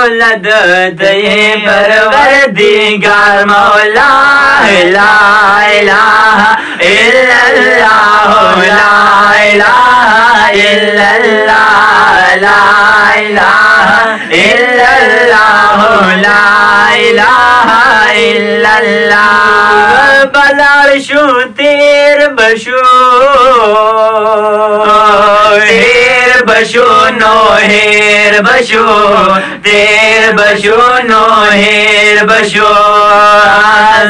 दौलत ये परवरदिगार मौला। ला इलाहा इल्लल्लाह ला इलाहा इल्लल्लाह ला इलाहा इल्लल्लाह ला इलाहा इल्लल्लाह। बलाल शू तेर बशो हेर बशो नो हेर बशो तेर बशो नो हेर बशो।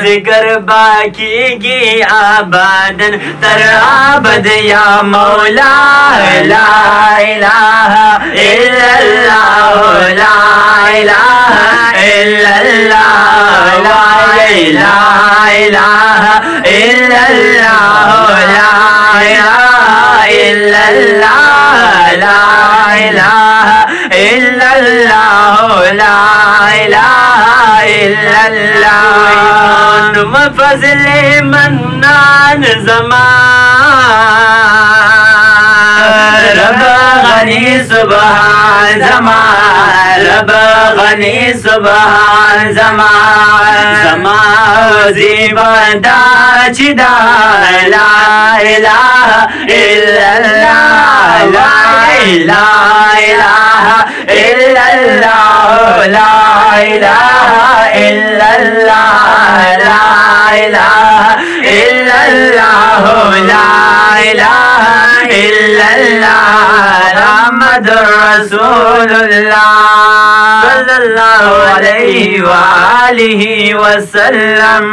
जिक्र बाकी की आबादन तर आबद या मौला। ला इलाहा इल्लल्लाह ला इलाहा इल्लल्लाह ला इलाहा इल्लल्लाह ला इलाहा इल्लल्लाह ला इलाहा इल्लल्लाह ला इलाहा इल्लल्लाह। फज़ले मन्नान ज़मान रब गनी सुबहान ज़मान रब गनी सुबहान ज़मान ज़मान ज़िबदा चिदा ला इलाहा इल्लल्लाह ला इलाहा इल्लल्लाह ला इलाहा इल्लल्लाह ला इलाहा इल्लल्लाह ला इलाहा इल्लल्लाह। मुहम्मदुर रसूलुल्लाह सल्लल्लाहु अलैहि व आलिहि वसल्लम।